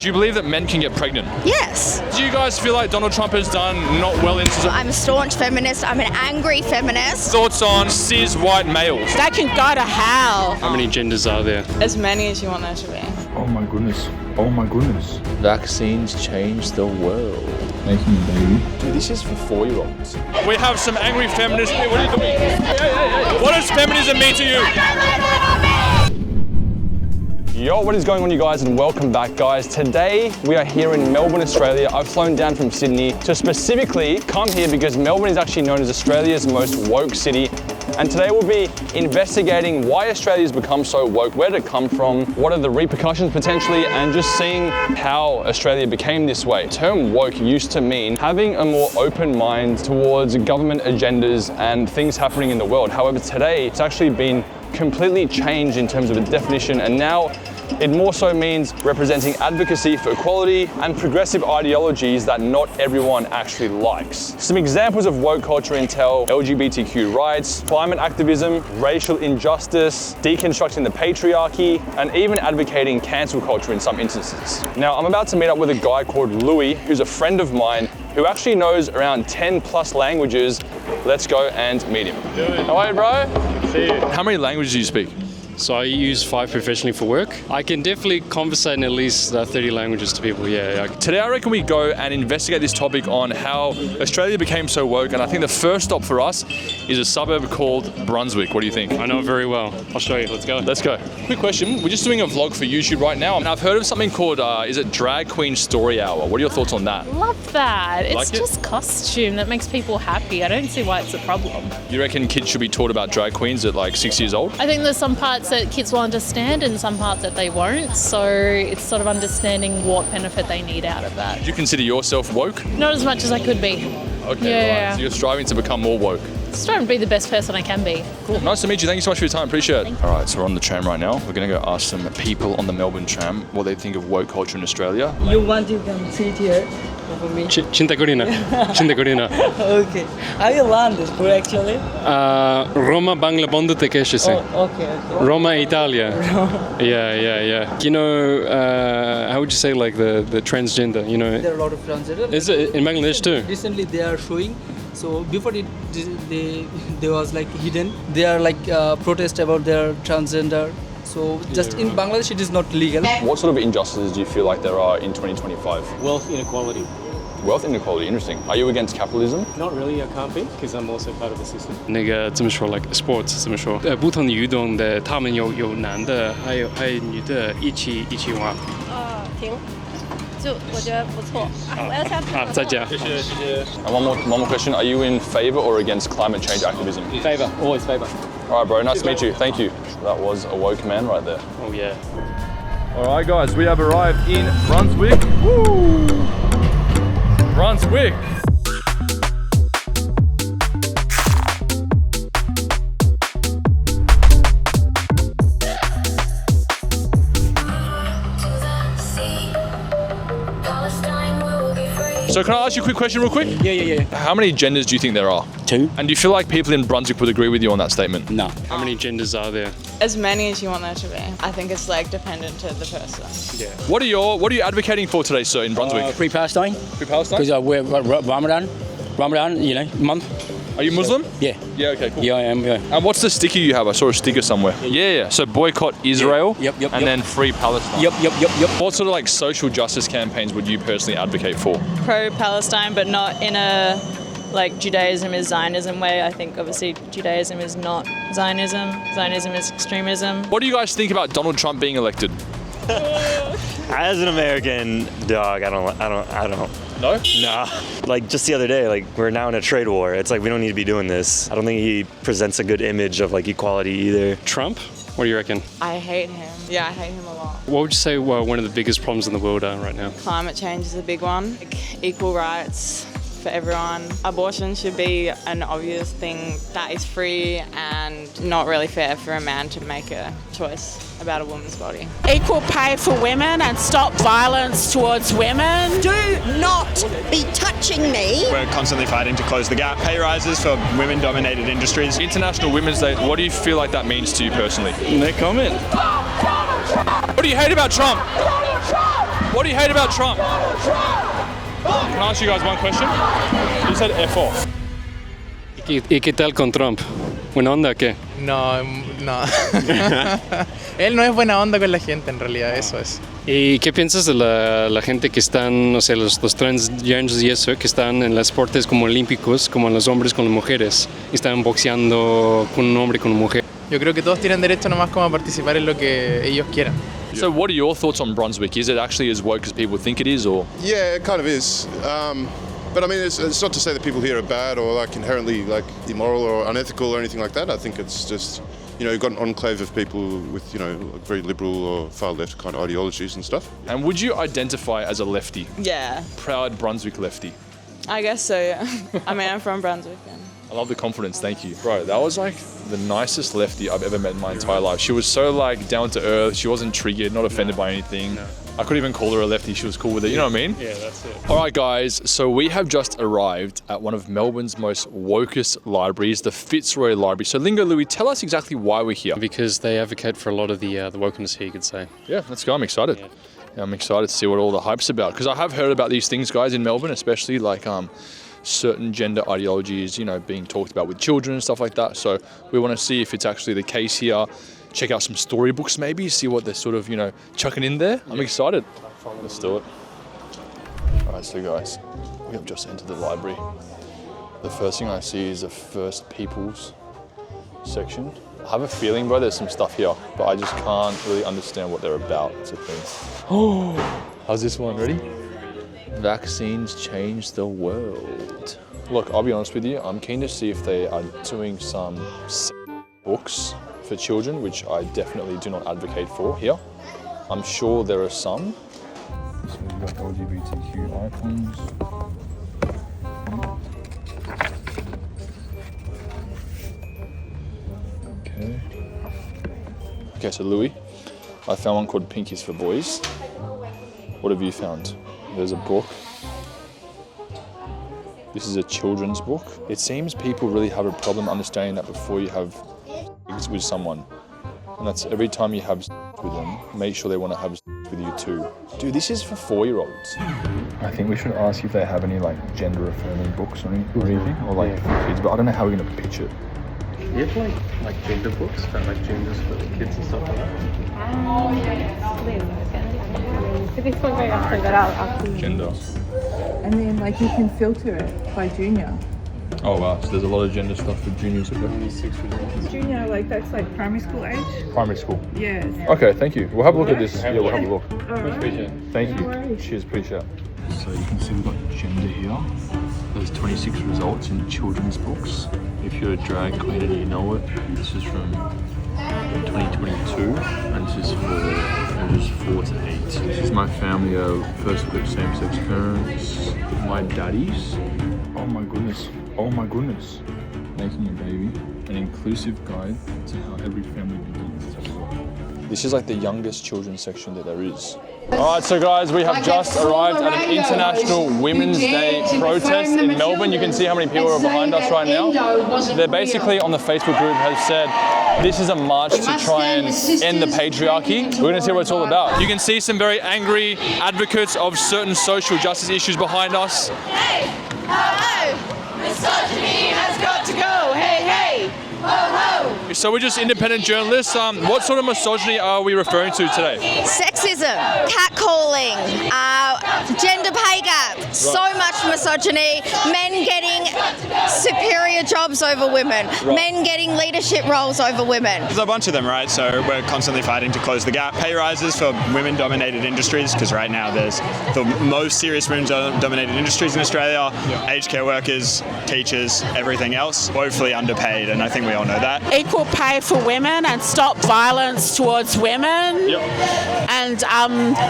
Do you believe that men can get pregnant? Yes. Do you guys feel like Donald Trump has done not well into... I'm a staunch feminist. I'm an angry feminist. Thoughts on cis white males? They can go to hell. How many genders are there? As many as you want there to be. Oh my goodness. Oh my goodness. Vaccines change the world. Making a baby. Dude, this is for 4-year-olds. We have some angry feminists here. What are you doing? Hey. What does feminism mean to you? Yo, what is going on, you guys, and welcome back, guys. Today we are here in Melbourne, Australia. I've flown down from Sydney to specifically come here because Melbourne is actually known as Australia's most woke city. And today we'll be investigating why Australia's become so woke, where did it come from, what are the repercussions potentially, and just seeing how Australia became this way. The term woke used to mean having a more open mind towards government agendas and things happening in the world. However, today it's actually been completely changed in terms of the definition, and now it more so means representing advocacy for equality and progressive ideologies that not everyone actually likes. Some examples of woke culture entail LGBTQ rights, climate activism, racial injustice, deconstructing the patriarchy, and even advocating cancel culture in some instances. Now, I'm about to meet up with a guy called Louis, who's a friend of mine, who actually knows around 10 plus languages. Let's go and meet him. How are you, bro? See you. How many languages do you speak? So I use 5 professionally for work. I can definitely conversate in at least 30 languages to people, yeah. Today I reckon we go and investigate this topic on how Australia became so woke, and I think the first stop for us is a suburb called Brunswick. What do you think? I know it very well. I'll show you, let's go. Let's go. Quick question, we're just doing a vlog for YouTube right now, and I've heard of something called, is it Drag Queen Story Hour? What are your thoughts on that? Love that. It's Like it? just costume that makes people happy. I don't see why it's a problem. You reckon kids should be taught about drag queens at like 6 years old? I think there's some parts that kids will understand and some parts that they won't. So it's sort of understanding what benefit they need out of that. Do you consider yourself woke? Not as much as I could be. Okay, Yeah. right. So you're striving to become more woke. Just trying to be the best person I can be. Cool. Nice to meet you. Thank you so much for your time. Appreciate it. All right, so we're on the tram right now. We're going to go ask some people on the Melbourne tram what they think of woke culture in Australia. You can sit here for me. Cinta Corina. Okay. I will learn this word actually. Roma Bangla Bondo te keshese. Oh, okay. Roma Italia. Yeah. You know, how would you say like the transgender, you know? There are a lot of transgender. Is it in Bangladesh too? Recently they are showing. So before they was like hidden. They are like protest about their transgender. So just in Bangladesh it is not legal. What sort of injustices do you feel like there are in 2025? Wealth inequality. Wealth inequality, interesting. Are you against capitalism? Not really, I can't be, because I'm also part of the system. 那个这么说 like sports 这么说，不同的运动的，他们有男的，还有女的一起玩。挺，就我觉得不错。我要下次。再见。谢谢。 And one more question. Are you in favour or against climate change activism? Favour, always favour. All right, bro. Nice to meet you. Thank you. That was a woke man right there. Oh yeah. All right, guys. We have arrived in Brunswick. Woo! Brunswick. So can I ask you a quick question real quick? Yeah. How many genders do you think there are? 2? And do you feel like people in Brunswick would agree with you on that statement? No. How many genders are there? As many as you want there to be. I think it's like dependent to the person. Yeah. What are you advocating for today, sir, in Brunswick? Free Palestine, Free Palestine? because we're Ramadan, you know, month. Are you Muslim? Yeah. Yeah, okay, cool. Yeah, I am, yeah. And what's the sticker you have? I saw a sticker somewhere. Yeah. So boycott Israel Yep, and then free Palestine. Yep. What sort of like social justice campaigns would you personally advocate for? Pro-Palestine, but not in a like Judaism is Zionism way. I think obviously Judaism is not Zionism. Zionism is extremism. What do you guys think about Donald Trump being elected? As an American, dog, I don't. No? Nah. Like just the other day, like we're now in a trade war. It's like we don't need to be doing this. I don't think he presents a good image of like equality either. Trump? What do you reckon? I hate him. Yeah, I hate him a lot. What would you say one of the biggest problems in the world are right now? Climate change is a big one. Like, equal rights for everyone. Abortion should be an obvious thing that is free and not really fair for a man to make a choice about a woman's body. Equal pay for women and stop violence towards women. Do not be touching me. We're constantly fighting to close the gap. Pay rises for women-dominated industries. International Women's Day, what do you feel like that means to you personally? No comment. What do you hate about Trump? What do you hate about Trump? Can I ask you guys one question? You said F off. ¿Y qué tal con Trump? ¿Buena onda o qué? No, no. Él no es buena onda con la gente, en realidad, eso es. ¿Y qué piensas de la gente que están, no sé, los transgenders y eso, que están en los deportes como olímpicos, como los hombres con las mujeres, y están boxeando con un hombre y con una mujer? Yo creo que todos tienen derecho nomás como a participar en lo que ellos quieran. So what are your thoughts on Brunswick? Is it actually as woke as people think it is, or? Yeah, it kind of is. But I mean, it's not to say that people here are bad or like inherently like immoral or unethical or anything like that. I think it's just, you know, you've got an enclave of people with, you know, like very liberal or far left kind of ideologies and stuff. And would you identify as a lefty? Yeah, Proud Brunswick lefty. I guess so, yeah. I mean, I'm from Brunswick. And I love the confidence, thank you. Bro, that was like the nicest lefty I've ever met in my entire life. She was so like down to earth, she wasn't triggered, not offended by anything. No. I couldn't even call her a lefty, she was cool with it, you know what I mean? Yeah, that's it. All right guys, so we have just arrived at one of Melbourne's most wokest libraries, the Fitzroy Library. So Lingo Louis, tell us exactly why we're here. Because they advocate for a lot of the wokeness here, you could say. Yeah, let's go, I'm excited. Yeah, I'm excited to see what all the hype's about, because I have heard about these things, guys, in Melbourne, especially like certain gender ideologies, you know, being talked about with children and stuff like that. So we want to see if it's actually the case here. Check out some storybooks maybe, see what they're sort of, you know, chucking in there. I'm excited. Let's do it. All right, so guys, we have just entered the library. The first thing I see is the First Peoples section. I have a feeling, bro, there's some stuff here, but I just can't really understand what they're about. It's a thing. Oh, how's this one? Ready? Vaccines change the world. Look, I'll be honest with you, I'm keen to see if they are doing some books for children, which I definitely do not advocate for here. I'm sure there are some. So we've got LGBTQ icons. Okay, so Louis, I found one called Pinkies for Boys. What have you found? There's a book. This is a children's book. It seems people really have a problem understanding that before you have sex with someone. And that's every time you have sex with them, make sure they want to have sex with you too. Dude, this is for 4-year-olds. I think we should ask if they have any like gender affirming books or anything, or like for kids, but I don't know how we're gonna pitch it. You have like gender books about like genders for the kids and stuff like that? Gender. And then like you can filter it by junior. Oh wow, so there's a lot of gender stuff for juniors. Junior, like that's like primary school age? Primary school. Yes. Okay, thank you. We'll have a look at this. Yeah, we'll have a look. Right. Thank you. Cheers, appreciate it. So you can see we've got gender here. There's 26 results in children's books. If you're a drag queen and you know it, this is from 2022, and this is for ages 4 to 8. This is my family of first look at same-sex parents, my daddies. Oh my goodness, oh my goodness. Making a baby, an inclusive guide to how every family begins. This is like the youngest children's section that there is. Alright, so guys, we have just arrived at an International Women's Day protest in Melbourne. You can see how many people are behind us right now. They're basically on the Facebook group have said this is a march to try and end the patriarchy. We're going to see what it's all about. You can see some very angry advocates of certain social justice issues behind us. Hey, ho, misogyny has got to go. Hey, hey, ho, ho. So we're just independent journalists. What sort of misogyny are we referring to today? Sexism, catcalling, gender pay gap, so much misogyny, men getting superior jobs over women, men getting leadership roles over women. There's a bunch of them, right? So we're constantly fighting to close the gap. Pay rises for women-dominated industries, because right now there's the most serious women-dominated industries in Australia. Aged care workers, teachers, everything else, woefully underpaid, and I think we all know that. Equal pay for women and stop violence towards women, and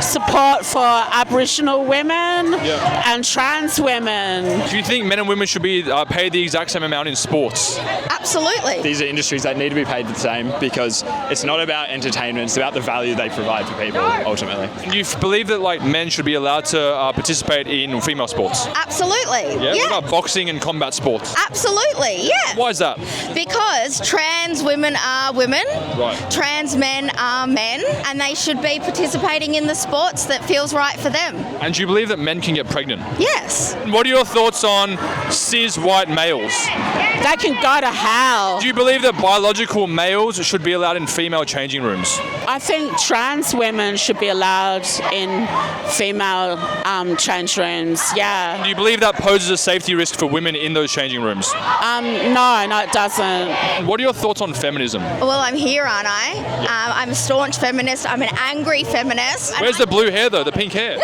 support for Aboriginal women and trans women. Do you think men and women should be paid the exact same amount in sports? Absolutely. These are industries that need to be paid the same because it's not about entertainment, it's about the value they provide for people, ultimately. Do you believe that like men should be allowed to participate in female sports? Absolutely. Yeah? What about boxing and combat sports? Absolutely, yeah. Why is that? Because trans women are women, trans men are men, and they should be participating in the sports that feels right for them. And do you believe that men can get pregnant? Yes. What are your thoughts on cis white males? They can go to hell. Do you believe that biological males should be allowed in female changing rooms? I think trans women should be allowed in female change rooms, yeah. Do you believe that poses a safety risk for women in those changing rooms? No, it doesn't. What are your thoughts on feminism? Well, I'm here, aren't I? I'm a staunch feminist. I'm an angry feminist. Where's the blue hair though, the pink hair?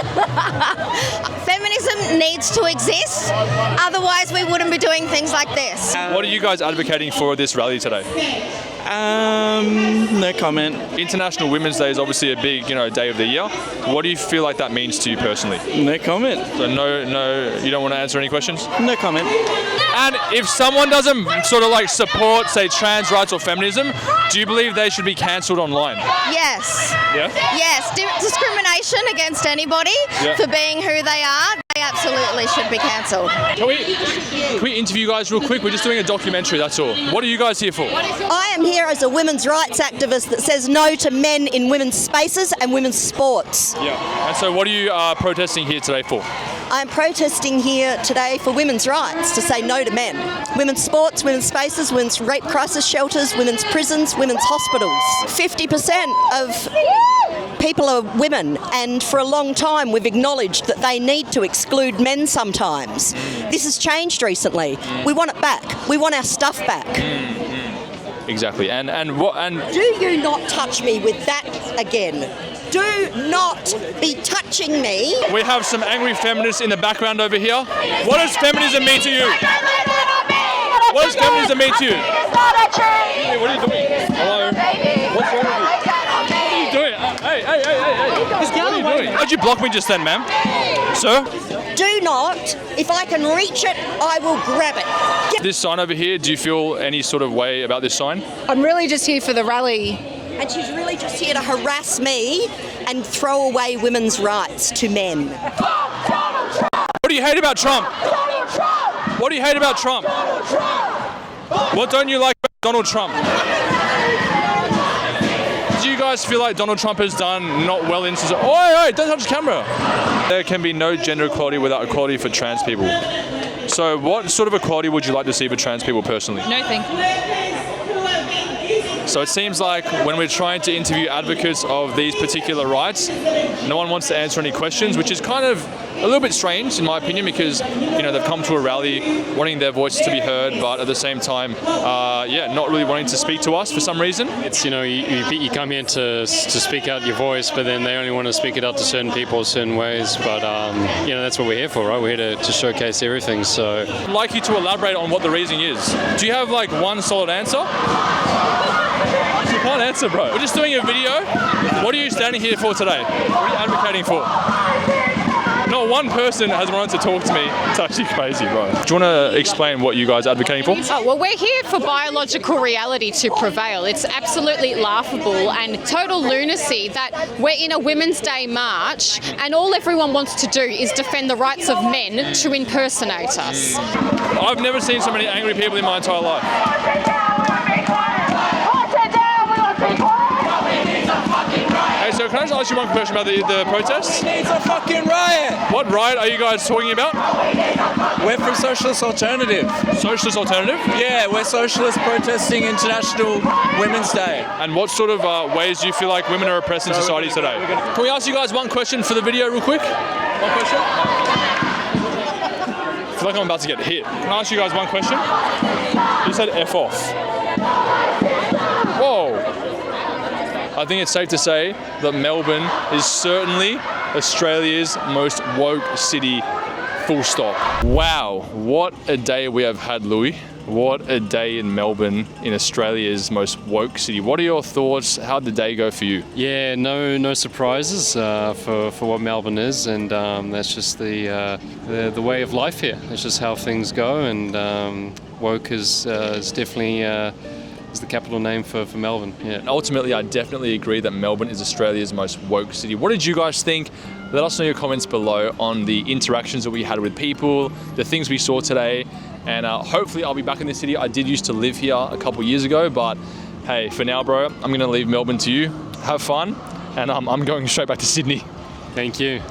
Feminism needs to exist, otherwise we wouldn't be doing things like this. What are you guys advocating for at this rally today? No comment. International Women's Day is obviously a big, day of the year. What do you feel like that means to you personally? No comment. So no, you don't want to answer any questions? No comment. And if someone doesn't sort of like support, say, trans rights or feminism, do you believe they should be cancelled online? Yes. Yeah? Yes. Discrimination against anybody for being who they are, they absolutely should be cancelled. Can we interview you guys real quick? We're just doing a documentary, that's all. What are you guys here for? I am here as a women's rights activist that says no to men in women's spaces and women's sports. Yeah. And so what are you protesting here today for? I'm protesting here today for women's rights, to say no to men. Women's sports, women's spaces, women's rape crisis shelters, women's prisons, women's hospitals. 50% of people are women, and for a long time we've acknowledged that they need to exclude men sometimes. This has changed recently. We want it back. We want our stuff back. Exactly. And do you not touch me with that again? Do not be touching me. We have some angry feminists in the background over here. What does feminism mean to you? What does feminism mean to you? Hey, what are you doing? Hello? What's wrong with you? What are you doing? Hey. What are you doing? How'd you block me just then, ma'am? Sir? Do not. If I can reach it, I will grab it. This sign over here, do you feel any sort of way about this sign? I'm really just here for the rally. And she's really just here to harass me and throw away women's rights to men. What do you hate about Trump? What do you hate about Trump? What don't you like about Donald Trump? Do you guys feel like Donald Trump has done not well in... Oi, don't touch the camera. There can be no gender equality without equality for trans people. So what sort of equality would you like to see for trans people personally? No, thank you. So it seems like when we're trying to interview advocates of these particular rights, no one wants to answer any questions, which is kind of a little bit strange in my opinion, because they've come to a rally wanting their voices to be heard, but at the same time, not really wanting to speak to us for some reason. It's you come here to speak out your voice, but then they only want to speak it out to certain people certain ways. But that's what we're here for, right? We're here to showcase everything. So I'd like you to elaborate on what the reason is. Do you have like one solid answer? You can't answer, bro. We're just doing a video. What are you standing here for today? What are you advocating for? Not one person has wanted to talk to me. It's actually crazy, bro. Do you want to explain what you guys are advocating for? Well, we're here for biological reality to prevail. It's absolutely laughable and total lunacy that we're in a Women's Day march and all everyone wants to do is defend the rights of men to impersonate us. I've never seen so many angry people in my entire life. Hey, so can I just ask you one question about the protests? It's a fucking riot! What riot are you guys talking about? We're from Socialist Alternative. Socialist Alternative? Yeah, we're socialists protesting International Women's Day. And what sort of ways do you feel like women are oppressed in society today? Can we ask you guys one question for the video real quick? One question? I feel like I'm about to get hit. Can I ask you guys one question? You said F off. Whoa. I think it's safe to say that Melbourne is certainly Australia's most woke city, full stop. Wow, what a day we have had, Louis. What a day in Melbourne, in Australia's most woke city. What are your thoughts? How'd the day go for you? Yeah, no surprises for what Melbourne is, and that's just the way of life here. It's just how things go, and woke is definitely is the capital name for Melbourne. Yeah. Ultimately, I definitely agree that Melbourne is Australia's most woke city. What did you guys think? Let us know your comments below on the interactions that we had with people, the things we saw today, and hopefully I'll be back in the city. I did used to live here a couple years ago, but hey, for now, bro, I'm gonna leave Melbourne to you. Have fun, and I'm going straight back to Sydney. Thank you.